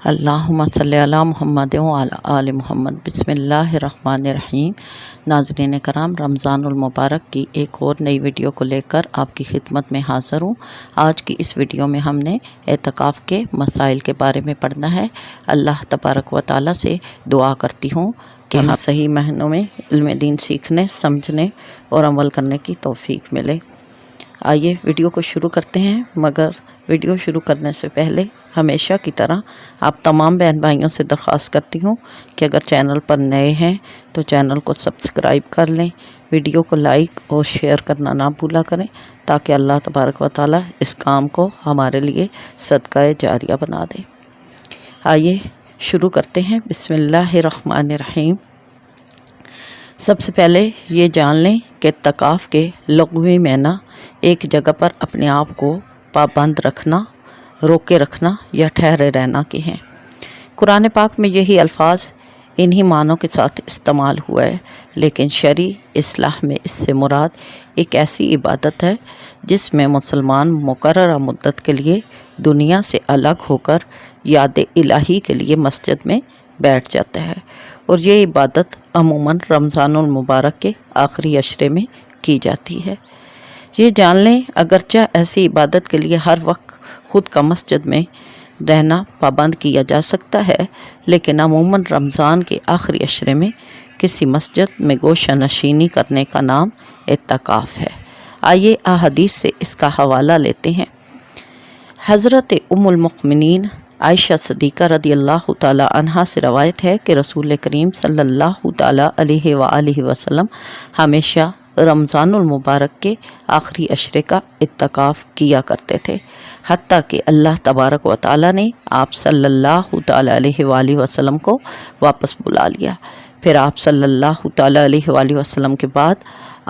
اللہم صلی علی محمد و علی آل محمد۔ بسم اللہ الرحمن الرحیم۔ ناظرین کرام، رمضان المبارک کی ایک اور نئی ویڈیو کو لے کر آپ کی خدمت میں حاضر ہوں۔ آج کی اس ویڈیو میں ہم نے اعتکاف کے مسائل کے بارے میں پڑھنا ہے۔ اللہ تبارک و تعالیٰ سے دعا کرتی ہوں کہ ہم صحیح معنوں میں علم دین سیکھنے، سمجھنے اور عمل کرنے کی توفیق ملے۔ آئیے ویڈیو کو شروع کرتے ہیں، مگر ویڈیو شروع کرنے سے پہلے ہمیشہ کی طرح آپ تمام بہن بھائیوں سے درخواست کرتی ہوں کہ اگر چینل پر نئے ہیں تو چینل کو سبسکرائب کر لیں، ویڈیو کو لائک اور شیئر کرنا نہ بھولا کریں تاکہ اللہ تبارک و تعالیٰ اس کام کو ہمارے لیے صدقہ جاریہ بنا دے۔ آئیے شروع کرتے ہیں۔ بسم اللہ الرحمن الرحیم۔ سب سے پہلے یہ جان لیں کہ اعتکاف کے لغوی معنی ایک جگہ پر اپنے آپ کو پابند رکھنا، روکے رکھنا یا ٹھہرے رہنا کے ہیں۔ قرآن پاک میں یہی الفاظ انہی معنوں کے ساتھ استعمال ہوا ہے، لیکن شرعی اصطلاح میں اس سے مراد ایک ایسی عبادت ہے جس میں مسلمان مقررہ مدت کے لیے دنیا سے الگ ہو کر یاد الہی کے لیے مسجد میں بیٹھ جاتا ہے، اور یہ عبادت عموماً رمضان المبارک کے آخری عشرے میں کی جاتی ہے۔ یہ جان لیں اگرچہ ایسی عبادت کے لیے ہر وقت خود کا مسجد میں رہنا پابند کیا جا سکتا ہے، لیکن عموماً رمضان کے آخری عشرے میں کسی مسجد میں گوشہ نشینی کرنے کا نام اعتکاف ہے۔ آئیے احادیث سے اس کا حوالہ لیتے ہیں۔ حضرت ام المؤمنین عائشہ صدیقہ رضی اللہ تعالیٰ عنہا سے روایت ہے کہ رسول کریم صلی اللہ تعالیٰ علیہ وآلہ وسلم ہمیشہ رمضان المبارک کے آخری عشرے کا اعتکاف کیا کرتے تھے، حتیٰ کہ اللہ تبارک و تعالیٰ نے آپ صلی اللہ تعالیٰ علیہ وآلہ وسلم کو واپس بلا لیا۔ پھر آپ صلی اللہ تعالیٰ علیہ وآلہ وسلم کے بعد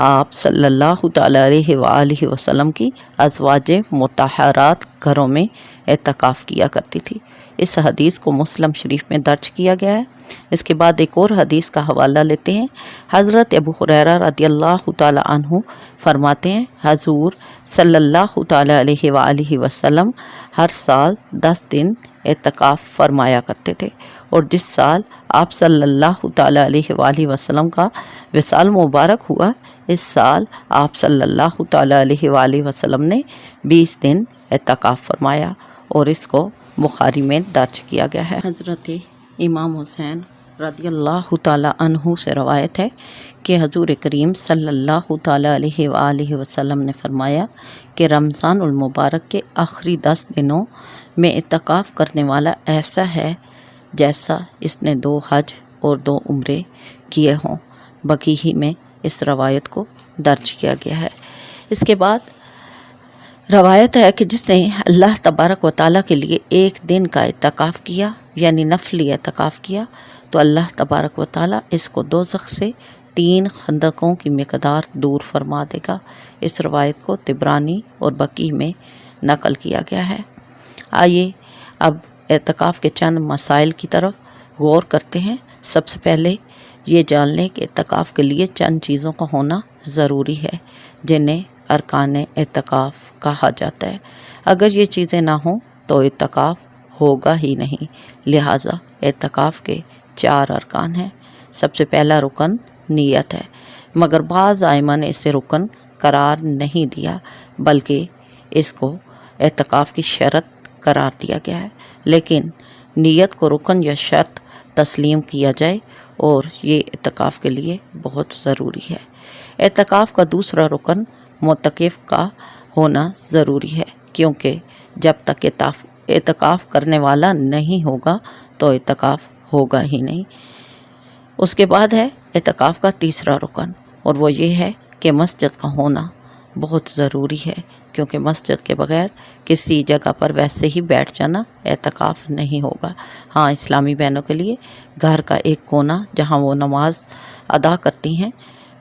آپ صلی اللہ تعالیٰ علیہ وآلہ وسلم کی ازواج مطہرات گھروں میں اعتکاف کیا کرتی تھی۔ اس حدیث کو مسلم شریف میں درج کیا گیا ہے۔ اس کے بعد ایک اور حدیث کا حوالہ لیتے ہیں۔ حضرت ابو ہریرہ رضی اللہ تعالیٰ عنہ فرماتے ہیں، حضور صلی اللہ تعالیٰ علیہ وآلہ وسلم ہر سال 10 دن اعتکاف فرمایا کرتے تھے، اور جس سال آپ صلی اللہ تعالیٰ علیہ وآلہ وسلم کا وصال مبارک ہوا، اس سال آپ صلی اللہ تعالیٰ علیہ وآلہ وسلم نے 20 دن اعتکاف فرمایا، اور اس کو بخاری میں درج کیا گیا ہے۔ حضرت امام حسین رضی اللہ تعالیٰ عنہ سے روایت ہے کہ حضور کریم صلی اللہ تعالیٰ علیہ وآلہ وسلم نے فرمایا کہ رمضان المبارک کے آخری 10 دنوں میں اعتکاف کرنے والا ایسا ہے جیسا اس نے 2 حج اور 2 عمرے کیے ہوں۔ بقیہ میں اس روایت کو درج کیا گیا ہے۔ اس کے بعد روایت ہے کہ جس نے اللہ تبارک و تعالیٰ کے لیے 1 دن کا اعتکاف کیا، یعنی نفلی اعتکاف کیا، تو اللہ تبارک و تعالیٰ اس کو دوزخ سے 3 خندقوں کی مقدار دور فرما دے گا۔ اس روایت کو طبرانی اور بقیہ میں نقل کیا گیا ہے۔ آئیے اب اعتکاف کے چند مسائل کی طرف غور کرتے ہیں۔ سب سے پہلے یہ جان لیں کہ اعتکاف کے لیے چند چیزوں کا ہونا ضروری ہے، جنہیں ارکان اعتکاف کہا جاتا ہے۔ اگر یہ چیزیں نہ ہوں تو اعتکاف ہوگا ہی نہیں، لہٰذا اعتکاف کے 4 ارکان ہیں۔ سب سے پہلا رکن نیت ہے، مگر بعض ائمہ نے اسے رکن قرار نہیں دیا، بلکہ اس کو اعتکاف کی شرط قرار دیا گیا ہے، لیکن نیت کو رکن یا شرط تسلیم کیا جائے، اور یہ اعتکاف کے لیے بہت ضروری ہے۔ اعتکاف کا دوسرا رکن معتکف کا ہونا ضروری ہے، کیونکہ جب تک اعتکاف کرنے والا نہیں ہوگا تو اعتکاف ہوگا ہی نہیں۔ اس کے بعد ہے اعتکاف کا تیسرا رکن، اور وہ یہ ہے کہ مسجد کا ہونا بہت ضروری ہے، کیونکہ مسجد کے بغیر کسی جگہ پر ویسے ہی بیٹھ جانا اعتکاف نہیں ہوگا۔ ہاں، اسلامی بہنوں کے لیے گھر کا ایک کونا جہاں وہ نماز ادا کرتی ہیں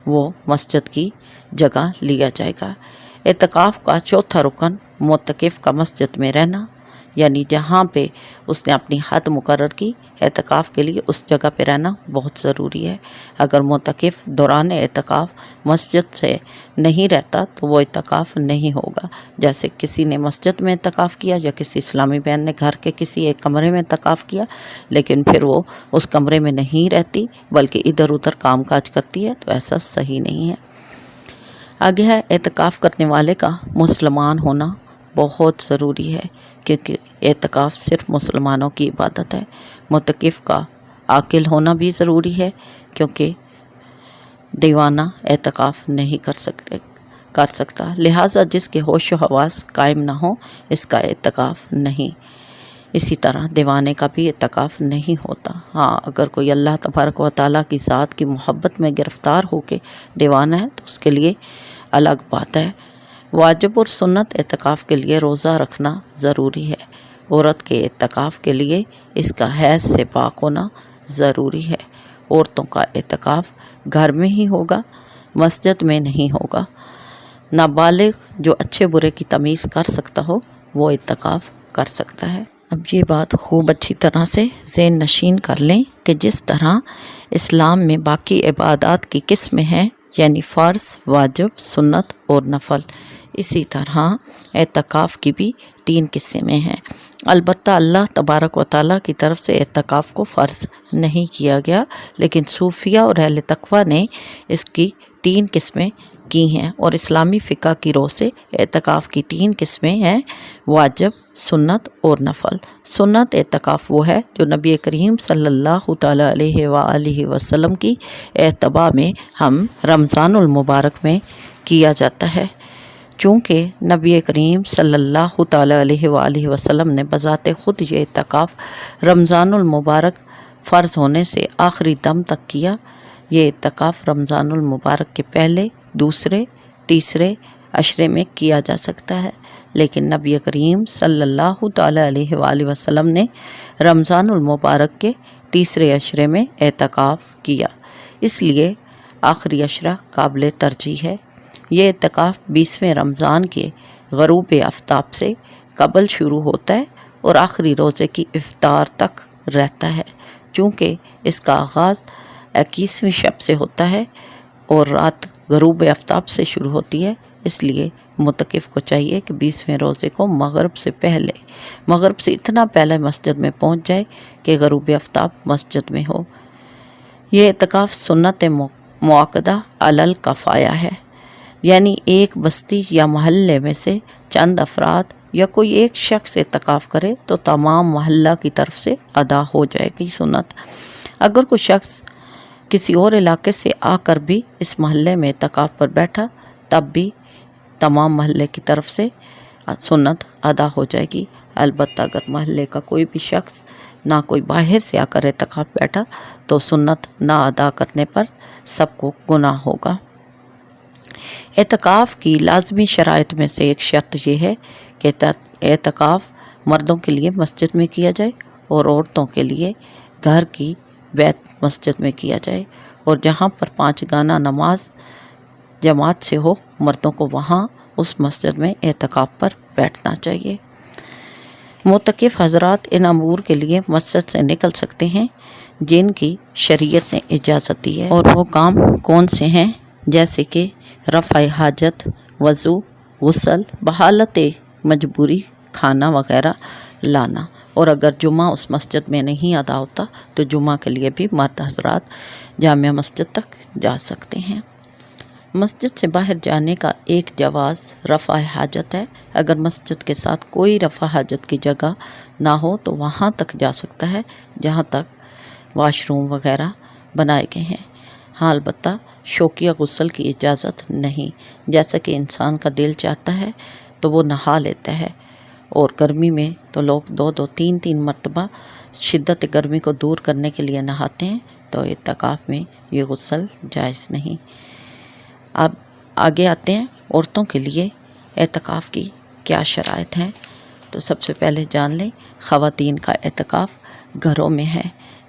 وہ مسجد کی جگہ لیا جائے گا۔ اعتکاف کا چوتھا رکن معتکف کا مسجد میں رہنا، یعنی جہاں پہ اس نے اپنی حد مقرر کی اعتکاف کے لیے اس جگہ پہ رہنا بہت ضروری ہے۔ اگر معتکف دوران اعتکاف مسجد سے نہیں رہتا تو وہ اعتکاف نہیں ہوگا۔ جیسے کسی نے مسجد میں اعتکاف کیا یا کسی اسلامی بہن نے گھر کے کسی ایک کمرے میں اعتکاف کیا، لیکن پھر وہ اس کمرے میں نہیں رہتی بلکہ ادھر ادھر کام کاج کرتی ہے، تو ایسا صحیح نہیں ہے۔ آگے ہے اعتکاف کرنے والے کا مسلمان ہونا بہت ضروری ہے، کیونکہ اعتکاف صرف مسلمانوں کی عبادت ہے۔ معتکف کا عاقل ہونا بھی ضروری ہے، کیونکہ دیوانہ اعتکاف نہیں کر سکتا، لہٰذا جس کے ہوش و حواس قائم نہ ہوں اس کا اعتکاف نہیں۔ اسی طرح دیوانے کا بھی اعتکاف نہیں ہوتا۔ ہاں، اگر کوئی اللہ تبارک و تعالیٰ کی ذات کی محبت میں گرفتار ہو کے دیوانہ ہے تو اس کے لیے الگ بات ہے۔ واجب اور سنت اعتکاف کے لیے روزہ رکھنا ضروری ہے۔ عورت کے اعتکاف کے لیے اس کا حیض سے پاک ہونا ضروری ہے۔ عورتوں کا اعتکاف گھر میں ہی ہوگا، مسجد میں نہیں ہوگا۔ نابالغ جو اچھے برے کی تمیز کر سکتا ہو وہ اعتکاف کر سکتا ہے۔ اب یہ بات خوب اچھی طرح سے ذہن نشین کر لیں کہ جس طرح اسلام میں باقی عبادات کی قسمیں ہیں، یعنی فرض، واجب، سنت اور نفل، اسی طرح اعتکاف کی بھی 3 قسمیں ہیں۔ البتہ اللہ تبارک و تعالیٰ کی طرف سے اعتکاف کو فرض نہیں کیا گیا، لیکن صوفیہ اور اہل تقویٰ نے اس کی 3 قسمیں کی ہیں، اور اسلامی فقہ کی روح سے اعتکاف کی 3 قسمیں ہیں: واجب، سنت اور نفل۔ سنت اعتکاف وہ ہے جو نبی کریم صلی اللہ تعالیٰ علیہ وآلہ وسلم کی اتباع میں ہم رمضان المبارک میں کیا جاتا ہے۔ چونکہ نبی کریم صلی اللہ تعالیٰ علیہ وآلہ وسلم نے بذات خود یہ اعتکاف رمضان المبارک فرض ہونے سے آخری دم تک کیا۔ یہ اعتکاف رمضان المبارک کے پہلے، دوسرے، تیسرے عشرے میں کیا جا سکتا ہے، لیکن نبی کریم صلی اللہ تعالیٰ علیہ وآلہ وسلم نے رمضان المبارک کے تیسرے عشرے میں اعتکاف کیا، اس لیے آخری عشرہ قابل ترجیح ہے۔ یہ اعتکاف 20ویں رمضان کے غروب آفتاب سے قبل شروع ہوتا ہے اور آخری روزے کی افطار تک رہتا ہے۔ چونکہ اس کا آغاز 21ویں شب سے ہوتا ہے اور رات غروب آفتاب سے شروع ہوتی ہے، اس لیے معتکف کو چاہیے کہ 20ویں روزے کو مغرب سے اتنا پہلے مسجد میں پہنچ جائے کہ غروب آفتاب مسجد میں ہو۔ یہ اعتکاف سنت مؤکدہ علی الکفایہ ہے، یعنی ایک بستی یا محلے میں سے چند افراد یا کوئی ایک شخص اعتکاف کرے تو تمام محلہ کی طرف سے ادا ہو جائے گی سنت۔ اگر کوئی شخص کسی اور علاقے سے آ کر بھی اس محلے میں اعتکاف پر بیٹھا تب بھی تمام محلے کی طرف سے سنت ادا ہو جائے گی۔ البتہ اگر محلے کا کوئی بھی شخص نہ کوئی باہر سے آ کر اعتکاف بیٹھا تو سنت نہ ادا کرنے پر سب کو گناہ ہوگا۔ اعتکاف کی لازمی شرائط میں سے ایک شرط یہ ہے کہ اعتکاف مردوں کے لیے مسجد میں کیا جائے اور عورتوں کے لیے گھر کی بیت مسجد میں کیا جائے، اور جہاں پر 5 گانا نماز جماعت سے ہو مردوں کو وہاں اس مسجد میں اعتکاف پر بیٹھنا چاہیے۔ معتکف حضرات ان امور کے لیے مسجد سے نکل سکتے ہیں جن کی شریعت نے اجازت دی ہے، اور وہ کام کون سے ہیں؟ جیسے کہ رفع حاجت، وضو، غسل، بحالت مجبوری، کھانا وغیرہ لانا، اور اگر جمعہ اس مسجد میں نہیں ادا ہوتا تو جمعہ کے لیے بھی مرد حضرات جامع مسجد تک جا سکتے ہیں۔ مسجد سے باہر جانے کا ایک جواز رفع حاجت ہے۔ اگر مسجد کے ساتھ کوئی رفع حاجت کی جگہ نہ ہو تو وہاں تک جا سکتا ہے جہاں تک واش روم وغیرہ بنائے گئے ہیں۔ ہاں، البتہ شوقیہ غسل کی اجازت نہیں، جیسا کہ انسان کا دل چاہتا ہے تو وہ نہا لیتا ہے، اور گرمی میں تو لوگ 2-2 3-3 مرتبہ شدت گرمی کو دور کرنے کے لیے نہاتے ہیں، تو اعتکاف میں یہ غسل جائز نہیں۔ اب آگے آتے ہیں عورتوں کے لیے اعتکاف کی کیا شرائط ہیں۔ تو سب سے پہلے جان لیں خواتین کا اعتکاف گھروں میں ہے۔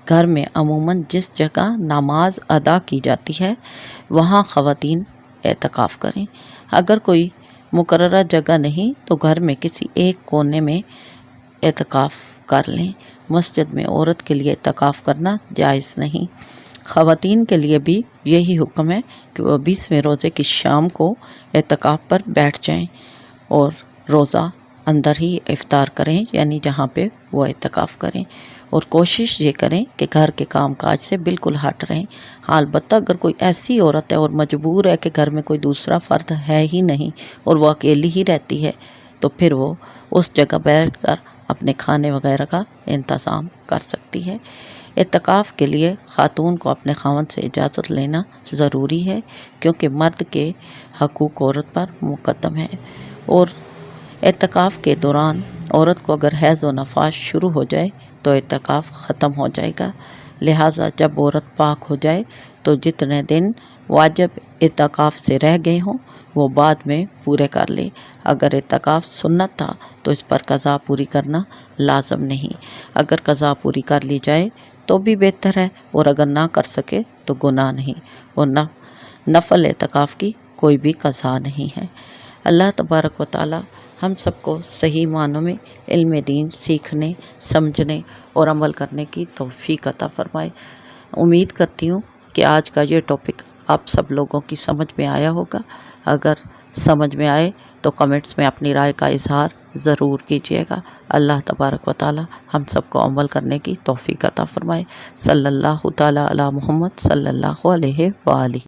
گھر میں عموماً جس جگہ نماز ادا کی جاتی ہے وہاں خواتین اعتکاف کریں۔ اگر کوئی مقررہ جگہ نہیں تو گھر میں کسی ایک کونے میں اعتکاف کر لیں۔ مسجد میں عورت کے لیے اعتکاف کرنا جائز نہیں۔ خواتین کے لیے بھی یہی حکم ہے کہ وہ 20ویں روزے کی شام کو اعتکاف پر بیٹھ جائیں اور روزہ اندر ہی افطار کریں، یعنی جہاں پہ وہ اعتکاف کریں، اور کوشش یہ کریں کہ گھر کے کام کاج سے بالکل ہٹ رہیں۔ ہاں البتہ اگر کوئی ایسی عورت ہے اور مجبور ہے کہ گھر میں کوئی دوسرا فرد ہے ہی نہیں اور وہ اکیلی ہی رہتی ہے، تو پھر وہ اس جگہ بیٹھ کر اپنے کھانے وغیرہ کا انتظام کر سکتی ہے۔ اعتکاف کے لیے خاتون کو اپنے خاوند سے اجازت لینا ضروری ہے، کیونکہ مرد کے حقوق عورت پر مقدم ہے، اور اعتکاف کے دوران عورت کو اگر حیض و نفاس شروع ہو جائے تو اعتکاف ختم ہو جائے گا۔ لہٰذا جب عورت پاک ہو جائے تو جتنے دن واجب اعتکاف سے رہ گئے ہوں وہ بعد میں پورے کر لے۔ اگر اعتکاف سنت تھا تو اس پر قضا پوری کرنا لازم نہیں۔ اگر قضا پوری کر لی جائے تو بھی بہتر ہے، اور اگر نہ کر سکے تو گناہ نہیں، اور نفل اعتکاف کی کوئی بھی قضا نہیں ہے۔ اللہ تبارک و تعالی ہم سب کو صحیح معنوں میں علم دین سیکھنے، سمجھنے اور عمل کرنے کی توفیق عطا فرمائے۔ امید کرتی ہوں کہ آج کا یہ ٹاپک آپ سب لوگوں کی سمجھ میں آیا ہوگا۔ اگر سمجھ میں آئے تو کمنٹس میں اپنی رائے کا اظہار ضرور کیجیے گا۔ اللہ تبارک و تعالی ہم سب کو عمل کرنے کی توفیق عطا فرمائے۔ صلی اللہ تعالی علی محمد صلی اللہ علیہ وآلہ۔